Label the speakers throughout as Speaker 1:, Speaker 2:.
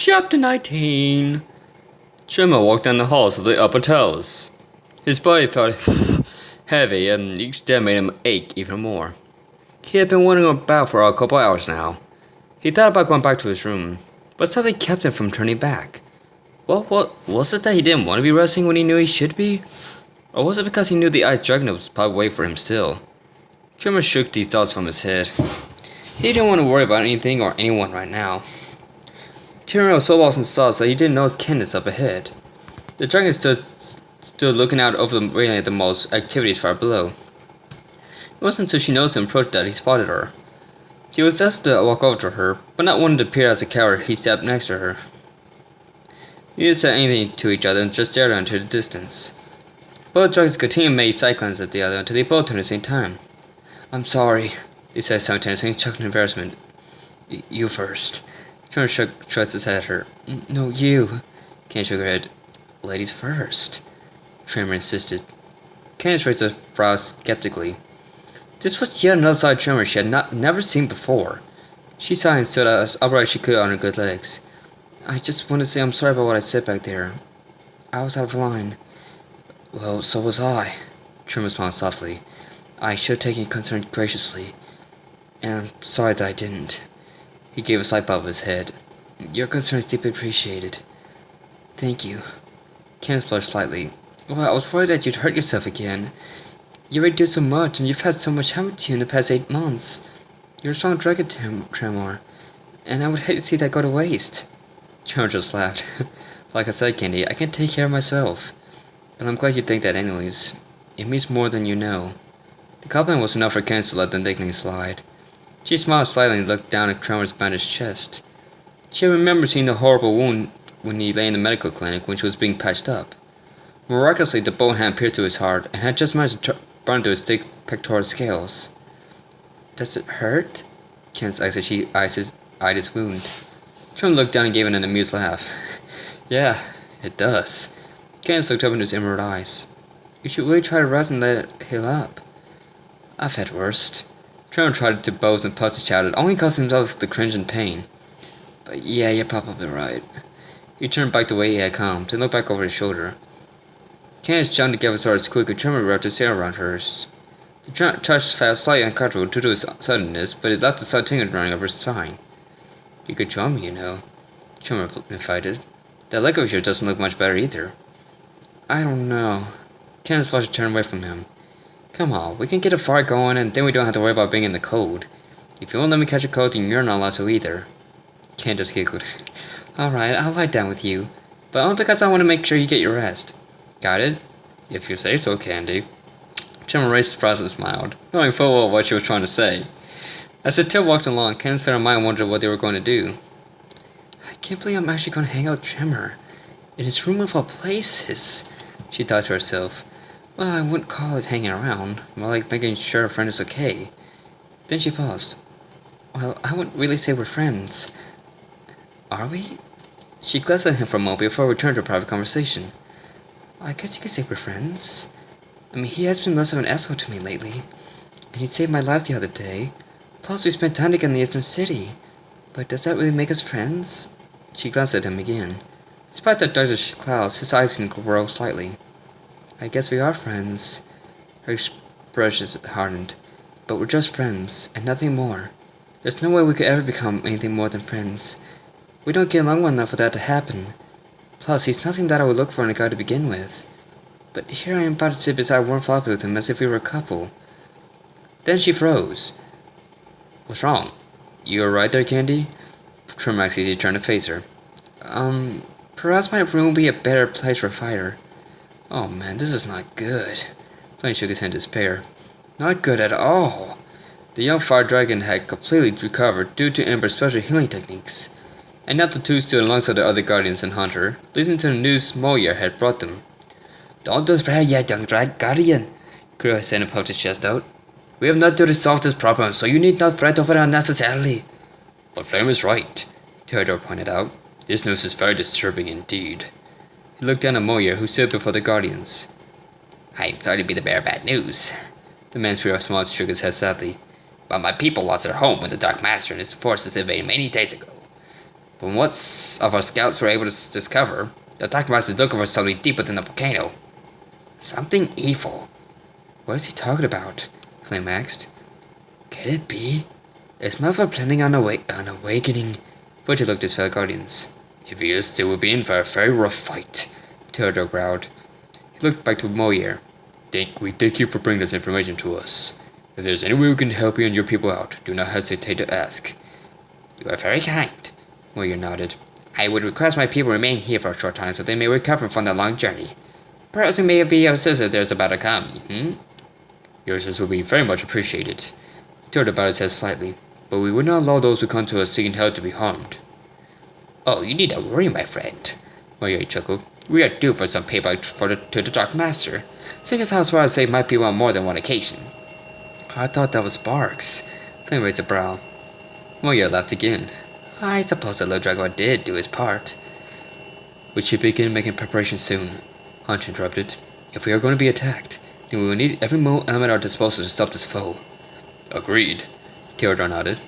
Speaker 1: Chapter 19. Tremor walked down the halls of the upper towers. His body felt heavy, and each step made him ache even more. He had been wandering about for a couple hours now. He thought about going back to his room, but something kept him from turning back. What was it that he didn't want to be resting when he knew he should be? Or was it because he knew the ice dragon was probably waiting for him still? Tremor shook these thoughts from his head. He didn't want to worry about anything or anyone right now. Tremor was so lost in thoughts that he didn't notice Candace up ahead. The dragon stood looking out over the railing at the mall's activities far below. It wasn't until she noticed him approach that he spotted her. He was asked to walk over to her, but not wanting to appear as a coward, he stepped next to her. They didn't say anything to each other and just stared out into the distance. Both dragons continued to make cyclones at the other until they both turned at the same time. "I'm sorry," they said simultaneously, chucked in embarrassment. "You first." Tremor shrugged his head at her. "No, you." Candace shook her head. "Ladies first," Tremor insisted. Candace raised her brows skeptically. This was yet another side of Tremor she had never seen before. She sighed and stood as upright as she could on her good legs. "I just want to say I'm sorry about what I said back there. I was out of line." "Well, so was I," Tremor smiled softly. "I should have taken your concern graciously, and I'm sorry that I didn't." He gave a slight bob of his head. "Your concern is deeply appreciated." "Thank you." Candace blushed slightly. "Well, I was worried that you'd hurt yourself again. You already do so much, and you've had so much happen to you in the past 8 months. You're a strong dragon, Tremor, and I would hate to see that go to waste." Tremor just laughed. "Like I said, Candy, I can take care of myself. But I'm glad you think that anyways. It means more than you know." The compliment was enough for Candace to let the nickname slide. She smiled slightly and looked down at Tremor's bandaged chest. She remembered seeing the horrible wound when he lay in the medical clinic when she was being patched up. Miraculously, the bullet had pierced to his heart and had just managed to burn to his thick pectoral scales. "Does it hurt?" Candace asked as she eyed his wound. Tremor looked down and gave an amused laugh. "Yeah, it does." Candace looked up into his emerald eyes. "You should really try to rest and let it heal up." "I've had worse." Tremor tried to boast and puffed and shouted, only causing himself to cringe in pain. "But yeah, you're probably right." He turned back the way he had come, then looked back over his shoulder. Candace jumped together towards quickly. Tremor wrapped his hair around hers. The touch felt slightly uncomfortable due to his suddenness, but it left the slight tingle running up her spine. "You could join me, you know," Tremor invited. "That leg of yours doesn't look much better either." "I don't know." Candace flushed to turn away from him. "Come on, we can get a fire going, and then we don't have to worry about being in the cold. If you won't let me catch a cold, then you're not allowed to either." Candace giggled. "Alright, I'll lie down with you, but only because I want to make sure you get your rest." "Got it? If you say so, Candy." Tremor raised his brows and smiled, knowing full well what she was trying to say. As the two walked along, Candace found her mind wondered what they were going to do. "I can't believe I'm actually going to hang out with Tremor in his room of all places," she thought to herself. "Well, I wouldn't call it hanging around, more like making sure a friend is okay." Then she paused. "Well, I wouldn't really say we're friends. Are we?" She glanced at him for a moment before returning to a private conversation. "I guess you could say we're friends. I mean, he has been less of an asshole to me lately, and he saved my life the other day. Plus, we spent time together in the Eastern City. But does that really make us friends?" She glanced at him again. Despite the darkish clouds, his eyes seemed to grow slightly. "I guess we are friends." Her expression hardened. "But we're just friends, and nothing more. There's no way we could ever become anything more than friends. We don't get along well enough for that to happen. Plus, he's nothing that I would look for in a guy to begin with. But here I am about to sit beside a warm floppy with him as if we were a couple." Then she froze. "What's wrong? You alright there, Candy?" Tremor asked as he turned to face her. Perhaps my room would be a better place for a fighter." "Oh man, this is not good." Blaine shook his head in despair. "Not good at all." The young fire dragon had completely recovered due to Ember's special healing techniques, and now the two stood alongside the other guardians and hunter, listening to the news Moya had brought them. "Don't despair yet, young guardian," Kuro said and puffed his chest out. "We have not to resolve this problem, so you need not fret over it unnecessarily." "But Flame is right," Theodore pointed out. "This news is very disturbing indeed." He looked down at Moya, who stood before the guardians. "I'm sorry to be the bearer of bad news." The man smiled and shook his head sadly. "But my people lost their home when the Dark Master and his forces invaded many days ago. From what of our scouts were able to discover, the Dark Master is looking for something deep within the volcano. Something evil. What is he talking about? Flame asked. Can it be? Is Malfoy planning on awakening? Fudge looked at his fellow guardians. If he is, they will be in for a very rough fight, Theodore growled. He looked back to Moyer. We thank you for bringing this information to us. If there is any way we can help you and your people out, do not hesitate to ask. You are very kind, Moyer nodded. I would request my people remain here for a short time so they may recover from their long journey. Perhaps we may be of assistance if there's about to come, Your assistance will be very much appreciated. Theodore bowed his head slightly, but we would not allow those who come to us seeking help to be harmed. Oh, you need not worry, my friend, Moyer chuckled. We are due for some payback to the Dark Master, seeing as how Spyro saved my people on more than one occasion. I thought that was Barks. Flame raised a brow. Moyer laughed again. I suppose the little dragon did do his part. We should begin making preparations soon, Hunter interrupted. If we are going to be attacked, then we will need every element at our disposal to stop this foe. Agreed, Theodore nodded.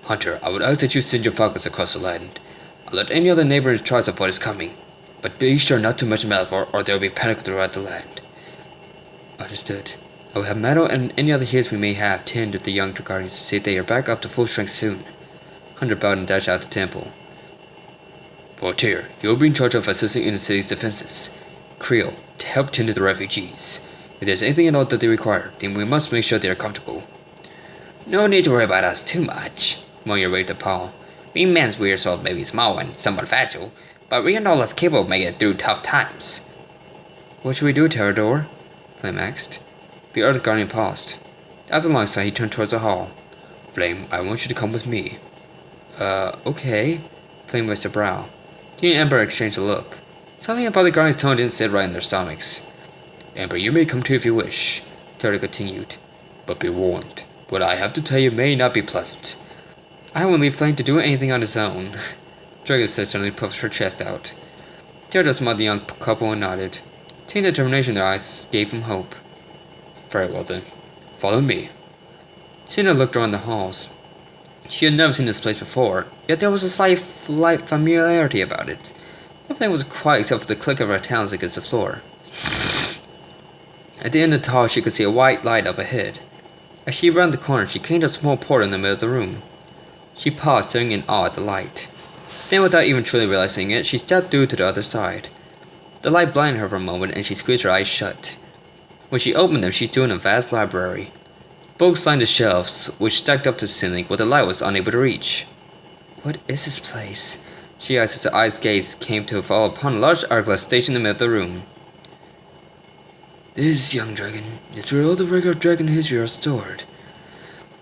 Speaker 1: Hunter, I would ask that you send your falcons across the land. I'll let any other neighboring tribes of what is coming, but be sure not to mention Malfoy or there will be panic throughout the land. Understood. I will have Meadow and any other heroes we may have tend to the young guardians to see if they are back up to full strength soon. Hunter bowed and dashed out the temple. Voltaire, you will be in charge of assisting in the city's defenses. Creel, to help tend to the refugees. If there's anything at all that they require, then we must make sure they are comfortable. No need to worry about us too much, Moyer waved a paw. We men's weird souls may be small and somewhat fragile, but we are no less capable of making it through tough times. What should we do, Terrador? Flame asked. The Earth Guardian paused. After a long sigh, he turned towards the hall. Flame, I want you to come with me. Okay. Flame raised a brow. He and Ember exchanged a look. Something about the Guardian's tone didn't sit right in their stomachs. Ember, you may come too if you wish, Terrador continued. But be warned. What I have to tell you may not be pleasant. I won't leave Flame to do anything on his own. Dragon said suddenly puffed her chest out. Theodore smiled the young couple and nodded. Seeing the determination in their eyes gave him hope. Very well then. Follow me. Cinder looked around the halls. She had never seen this place before, yet there was a slight familiarity about it. Everything was quiet except for the click of her talons against the floor. At the end of the hall she could see a white light up ahead. As she rounded the corner, she came to a small portal in the middle of the room. She paused, staring in awe at the light. Then, without even truly realizing it, she stepped through to the other side. The light blinded her for a moment, and she squeezed her eyes shut. When she opened them, she stood in a vast library. Books lined the shelves, which stacked up to the ceiling, where the light was unable to reach. What is this place? She asked as her eyes gaze came to fall upon a large hourglass stationed in the middle of the room. This, young dragon, is where all the records of dragon history are stored.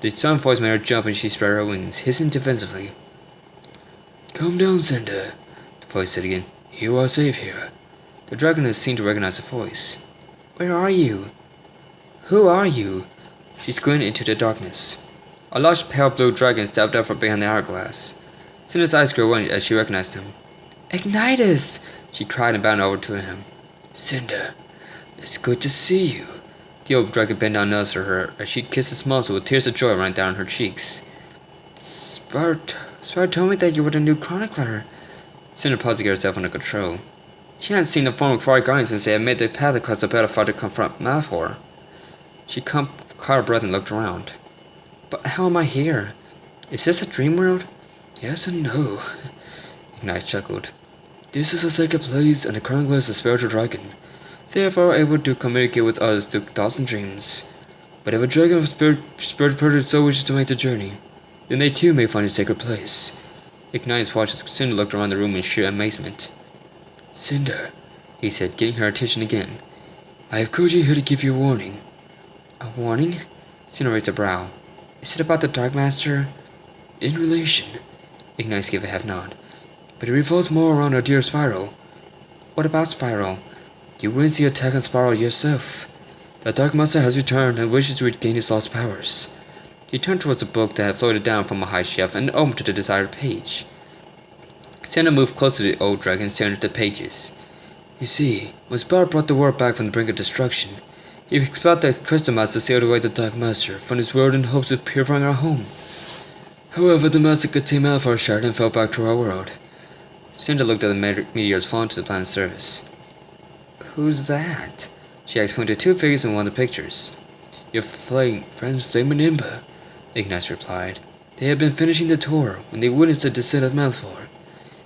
Speaker 1: The sound voice made her jump and she spread her wings, hissing defensively. Calm down, Cinder, the voice said again. You are safe here. The dragoness seemed to recognize the voice. Where are you? Who are you? She squinted into the darkness. A large pale blue dragon stepped out from behind the hourglass. Cinder's eyes grew wide as she recognized him. Ignitus! She cried and bounded over to him. Cinder, it's good to see you. The old dragon bent down close to her as she kissed his muzzle with tears of joy running down her cheeks. Spyro told me that you were the new chronicler. Cinder paused to get herself under control. She hadn't seen the former Quarry Guardian since they had made the path across the battlefield to confront Malfoy. She caught her breath and looked around. But how am I here? Is this a dream world? Yes and no. Ignite chuckled. This is a sacred place, and the chronicler is a spiritual dragon. Therefore able to communicate with others through thoughts and dreams. But if a dragon of spirit person so wishes to make the journey, then they too may find a sacred place. Ignatius watched as Cinder looked around the room in sheer amazement. Cinder, he said, getting her attention again. I have called you here to give you a warning. A warning? Cinder raised a brow. Is it about the Dark Master? In relation. Ignatius gave a half nod. But it revolves more around our dear Spyro. What about Spyro? You witnessed the attack on Spyro yourself. The Dark Master has returned and wishes to regain his lost powers. He turned towards the book that had floated down from a high shelf and opened to the desired page. Cinder moved close to the old dragon, staring at the pages. You see, when Spyro brought the world back from the brink of destruction, he expelled the Crystal Master sailed away the Dark Master from his world in hopes of purifying our home. However, the Master contained Malfoy shard and fell back to our world. Sandra looked at the meteors falling to the planet's surface. Who's that? She asked, pointing to two figures in one of the pictures. Your friends Flame and Imba, Ignace replied. They had been finishing the tour when they witnessed the descent of Malfoy.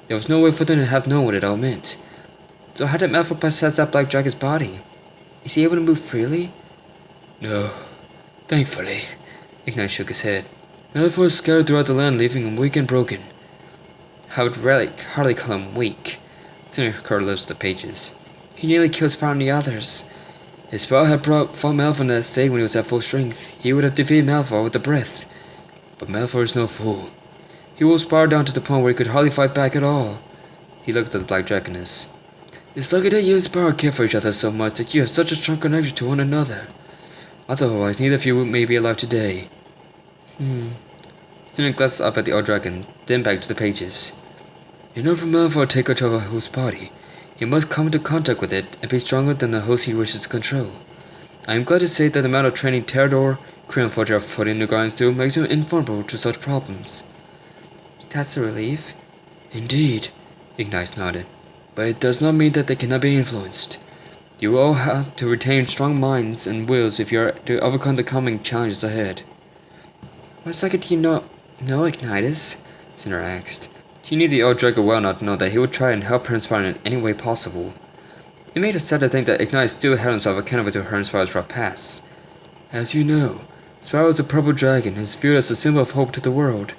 Speaker 1: There was no way for them to have known what it all meant. So how did Malfoy possess that black dragon's body? Is he able to move freely? No. Thankfully. Ignace shook his head. Malfoy is scattered throughout the land, leaving him weak and broken. I would hardly call him weak. Senator curled lips to the pages. He nearly killed Spyro and the others. If Spyro had fought Malfoy in that state when he was at full strength, he would have defeated Malfoy with a breath. But Malfoy is no fool. He will Spyro down to the point where he could hardly fight back at all. He looked at the Black Dragoness. It's lucky that you and Spyro care for each other so much that you have such a strong connection to one another. Otherwise, neither of you may be alive today. Senator glanced up at the old dragon, then back to the pages. In order for Malfoy to take control of a host's body, he must come into contact with it and be stronger than the host he wishes to control. I am glad to say that the amount of training Theodore, Creel, and Fletcher have put in the Guardians through makes him invulnerable to such problems. That's a relief. Indeed, Ignace nodded. But it does not mean that they cannot be influenced. You all have to retain strong minds and wills if you are to overcome the coming challenges ahead. What second do you know Ignitus? Cinder asked. He knew the old dragon well enough to know that he would try and help her Spyro in any way possible. It made her sad to think that Ignitus still held himself accountable to her and Spyro's rough past. As you know, Spyro is a purple dragon and is viewed as a symbol of hope to the world.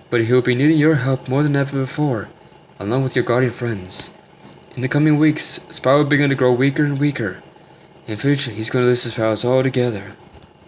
Speaker 1: But he will be needing your help more than ever before, along with your guardian friends. In the coming weeks, Spyro will begin to grow weaker and weaker. In future, he's going to lose his powers altogether.